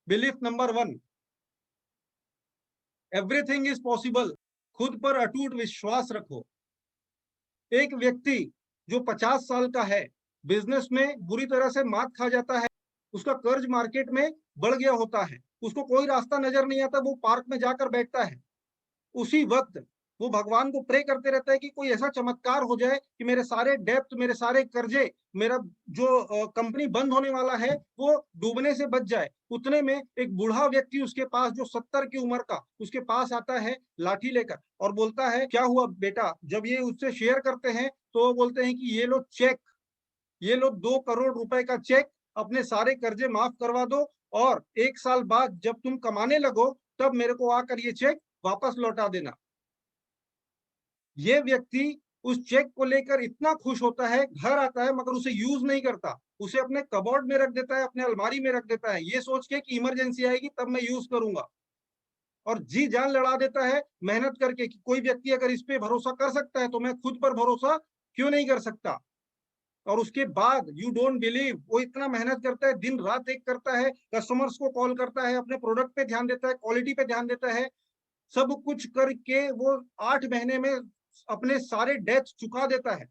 Belief number 1, everything is possible. खुद पर अटूट विश्वास रखो। एक व्यक्ति जो 50 साल का है, बिजनेस में बुरी तरह से मात खा जाता है, उसका कर्ज मार्केट में बढ़ गया होता है, उसको कोई रास्ता नजर नहीं आता, वो पार्क में जाकर बैठता है। उसी वक्त वो भगवान को प्रे करते रहता है कि कोई ऐसा चमत्कार हो जाए कि मेरे सारे डेप्थ, मेरे सारे कर्जे, मेरा जो कंपनी बंद होने वाला है वो डूबने से बच जाए। उतने में एक बूढ़ा व्यक्ति उसके पास, जो 70 की उम्र का, उसके पास आता है लाठी लेकर और बोलता है, क्या हुआ बेटा? जब ये उससे शेयर करते हैं तो वो बोलते हैं कि ये लो चेक, ये लो 2 करोड़ रुपए का चेक, अपने सारे कर्जे माफ करवा दो और 1 साल बाद जब तुम कमाने लगो तब मेरे को आकर ये चेक वापस लौटा देना। ये व्यक्ति उस चेक को लेकर इतना खुश होता है, घर आता है मगर उसे यूज नहीं करता, उसे अपने कबोर्ड में रख देता है, अपने अलमारी में रख देता है, ये सोच के कि इमरजेंसी आएगी तब मैं यूज करूंगा। और जी जान लड़ा देता है मेहनत करके कि कोई व्यक्ति अगर इस पे भरोसा कर सकता है तो मैं खुद पर भरोसा क्यों नहीं कर सकता। और उसके बाद यू डोंट बिलीव, वो इतना मेहनत करता है, दिन रात एक करता है, कस्टमर्स को कॉल करता है, अपने प्रोडक्ट पे ध्यान देता है, क्वालिटी पे ध्यान देता है, सब कुछ करके वो 8 महीने में अपने सारे डेट चुका देता है।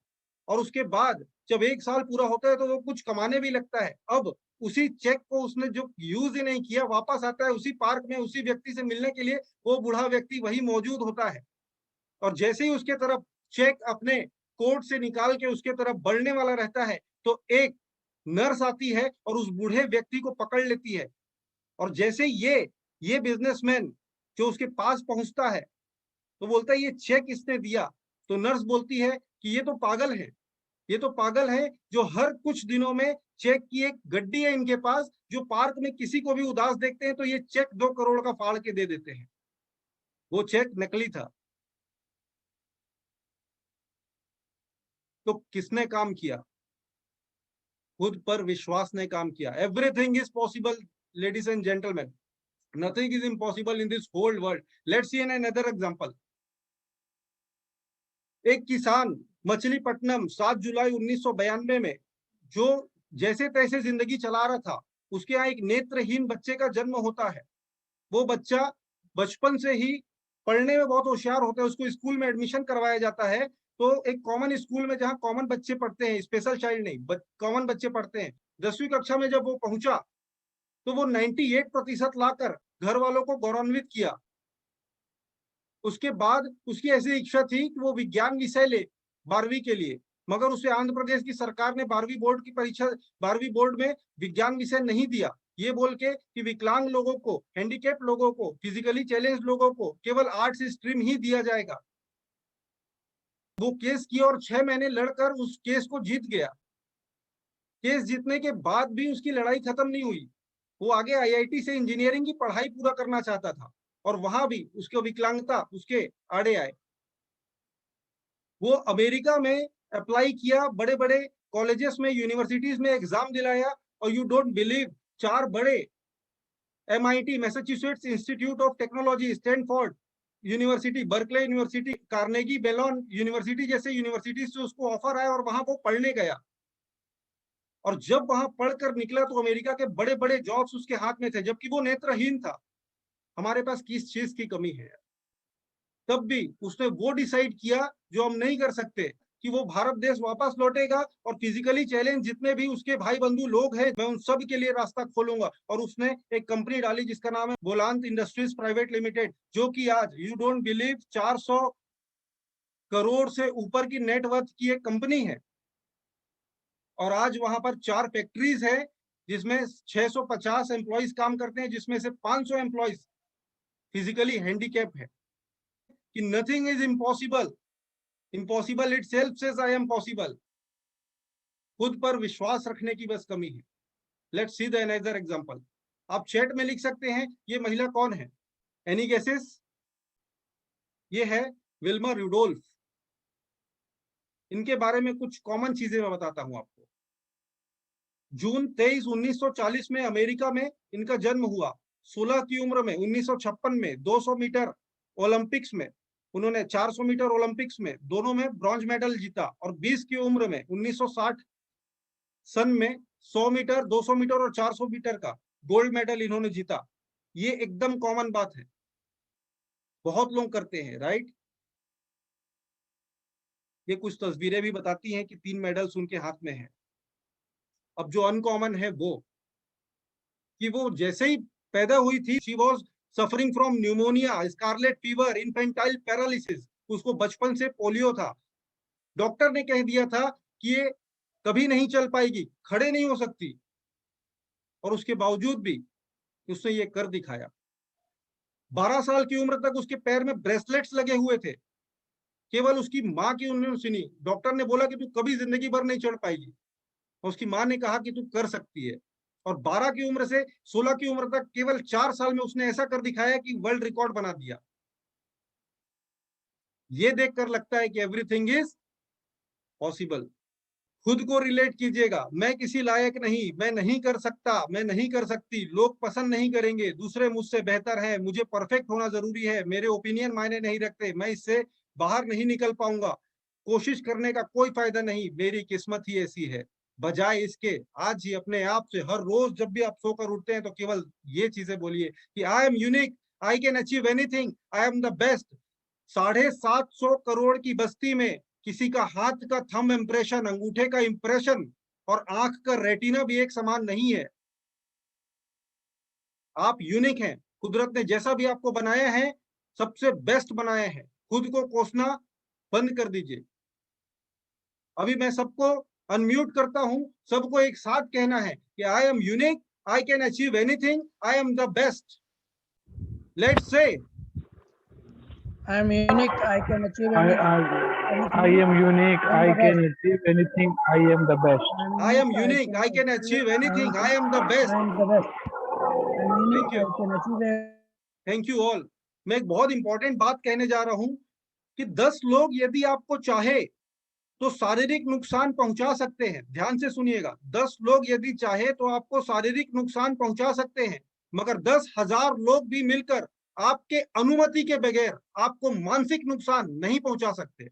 और उसके बाद जब 1 साल पूरा होता है तो वो कुछ कमाने भी लगता है। अब उसी चेक को उसने जो यूज ही नहीं किया, वापस आता है उसी पार्क में उसी व्यक्ति से मिलने के लिए, वो बूढ़ा व्यक्ति वही मौजूद होता है। और जैसे ही उसके तरफ चेक अपने कोट से निकाल के उसके तरफ बढ़ने वाला रहता है तो एक नर्स आती है और उस बूढ़े व्यक्ति को पकड़ लेती है। और जैसे ये बिजनेसमैन जो उसके पास पहुंचता है तो बोलता है, ये चेक इसने दिया। तो नर्स बोलती है कि ये तो पागल है, ये तो पागल है जो हर कुछ दिनों में चेक की एक गड्डी है इनके पास, जो पार्क में किसी को भी उदास देखते हैं तो ये चेक 2 करोड़ का फाड़ के दे देते हैं। वो चेक नकली था। तो किसने काम किया? खुद पर विश्वास ने काम किया। Everything is possible, ladies and gentleman, nothing is impossible in this whole world. Let's see an another example. एक किसान मछलीपट्टनम 7 जुलाई 1992 में जो जैसे तैसे जिंदगी चला रहा था, उसके यहाँ एक नेत्रहीन बच्चे का जन्म होता है। वो बच्चा बचपन से ही पढ़ने में बहुत होशियार होता है, उसको स्कूल में एडमिशन करवाया जाता है। तो एक कॉमन स्कूल में जहाँ कॉमन बच्चे पढ़ते हैं, स्पेशल चाइल्ड नहीं, कॉमन बच्चे पढ़ते हैं। 10वीं कक्षा में जब वो पहुंचा तो वो 98% लाकर घर वालों को गौरवान्वित किया। उसके बाद उसकी ऐसी इच्छा थी कि वो विज्ञान विषय ले 12वीं के लिए, मगर उसे आंध्र प्रदेश की सरकार ने 12वीं बोर्ड की परीक्षा, 12वीं बोर्ड में विज्ञान विषय नहीं दिया, ये बोल के कि विकलांग लोगों को, हैंडीकैप लोगों को, फिजिकली चैलेंज लोगों को केवल आर्ट्स स्ट्रीम ही दिया जाएगा। वो केस किया और 6 महीने लड़कर उस केस को जीत गया। केस जीतने के बाद भी उसकी लड़ाई खत्म नहीं हुई। वो आगे आईआईटी से इंजीनियरिंग की पढ़ाई पूरा करना चाहता था और वहां भी उसके विकलांगता उसके आड़े आए। वो अमेरिका में अप्लाई किया, बड़े बड़े कॉलेजेस में, यूनिवर्सिटीज में एग्जाम दिलाया और यू डोंट बिलीव, 4 बड़े MIT, Massachusetts Institute of Technology, Stanford University, Berkeley University, Carnegie Mellon University जैसे यूनिवर्सिटीज से उसको ऑफर आया और वहां वो पढ़ने गया। और जब वहां पढ़कर निकला तो अमेरिका के बड़े बड़े जॉब्स उसके हाथ में थे, जबकि वो नेत्रहीन था। हमारे पास किस चीज की कमी है? तब भी उसने वो डिसाइड किया जो हम नहीं कर सकते, कि वो भारत देश वापस लौटेगा और फिजिकली चैलेंज जितने भी उसके भाई बंधु लोग हैं, मैं उन सब के लिए रास्ता खोलूंगा। और उसने एक कंपनी डाली जिसका नाम है बोलांत इंडस्ट्रीज प्राइवेट लिमिटेड, जो कि आज यू डोंट बिलीव 400 करोड़ से ऊपर की नेटवर्थ की एक कंपनी है। और आज वहां पर 4 फैक्ट्रीज है जिसमें 650 एम्प्लॉइज काम करते हैं, जिसमें से 500 एम्प्लॉइज फिजिकली हैंडीकैप है। कि nothing is impossible, impossible it self says I am possible. खुद पर विश्वास रखने की बस कमी है। Let's see the another example. आप चैट में लिख सकते हैं ये महिला कौन है? Any guesses? ये है विल्मा रूडोल्फ। इनके बारे में कुछ कॉमन चीजें मैं बताता हूं आपको। जून 23, 1940 में अमेरिका में इनका जन्म हुआ। 16 की उम्र में 1956 में 200 मीटर ओलंपिक्स में उन्होंने, 400 मीटर ओलंपिक्स में दोनों में ब्रॉन्ज मेडल जीता। और 20 की उम्र में 1960 सन में 100 मीटर, 200 मीटर और 400 मीटर का गोल्ड मेडल इन्होंने जीता। ये एकदम कॉमन बात है, बहुत लोग करते हैं, राइट। ये कुछ तस्वीरें भी बताती हैं कि 3 मेडल्स उनके हाथ में है। अब जो अनकॉमन है वो कि वो जैसे ही पैदा हुई थी, she was suffering from pneumonia, scarlet fever, infantile paralysis, उसको बचपन से पोलियो था। डॉक्टर ने कह दिया था कि ये कभी नहीं चल पाएगी, खड़े नहीं हो सकती, और उसके बावजूद भी उसने ये कर दिखाया। 12 साल की उम्र तक उसके पैर में ब्रेसलेट्स लगे हुए थे, केवल उसकी माँ की उन्होंने सुनी। डॉक्टर ने बोला कि तू कभी जिंदगी भर नहीं चढ़ पाएगी, और उसकी माँ ने कहा कि तू कर सकती है। और 12 की उम्र से 16 की उम्र तक केवल 4 साल में उसने ऐसा कर दिखाया कि वर्ल्ड रिकॉर्ड बना दिया। ये देखकर लगता है कि एवरीथिंग इज पॉसिबल। खुद को रिलेट कीजिएगा, मैं किसी लायक नहीं, मैं नहीं कर सकता, मैं नहीं कर सकती, लोग पसंद नहीं करेंगे, दूसरे मुझसे बेहतर हैं, मुझे परफेक्ट होना जरूरी है, मेरे ओपिनियन मायने नहीं रखते, मैं इससे बाहर नहीं निकल पाऊंगा, कोशिश करने का कोई फायदा नहीं, मेरी किस्मत ही ऐसी है। बजाय इसके आज ही अपने आप से हर रोज जब भी आप सोकर उठते हैं तो केवल ये चीजें बोलिए कि I am unique, I can achieve anything, I am the best. 750 crore की बस्ती में किसी का हाथ का थंब इंप्रेशन, अंगूठे का इंप्रेशन और आंख का रेटिना भी एक समान नहीं है। आप यूनिक हैं, कुदरत ने जैसा भी आपको बनाया है सबसे बेस्ट बनाया है। खुद को कोसना बंद कर दीजिए। अभी मैं सबको अनम्यूट करता हूं, सबको एक साथ कहना है कि I am unique, I can achieve anything, I am the best. Let's say I am unique. I can achieve I, anything. I am unique. I am I the can best. achieve anything. I am the best. I am I am unique. I unique, can I can achieve. Achieve anything, I am the I best. am the best. I am unique. Thank you, I can achieve. Thank you all. मैं एक बहुत important बात कहने जा रहा हूं कि 10 लोग यदि आपको चाहे तो शारीरिक नुकसान पहुंचा सकते हैं। ध्यान से सुनिएगा, 10 लोग यदि चाहे तो आपको शारीरिक नुकसान पहुंचा सकते हैं, मगर 10,000 लोग भी मिलकर आपके अनुमति के बगैर आपको मानसिक नुकसान नहीं पहुंचा सकते।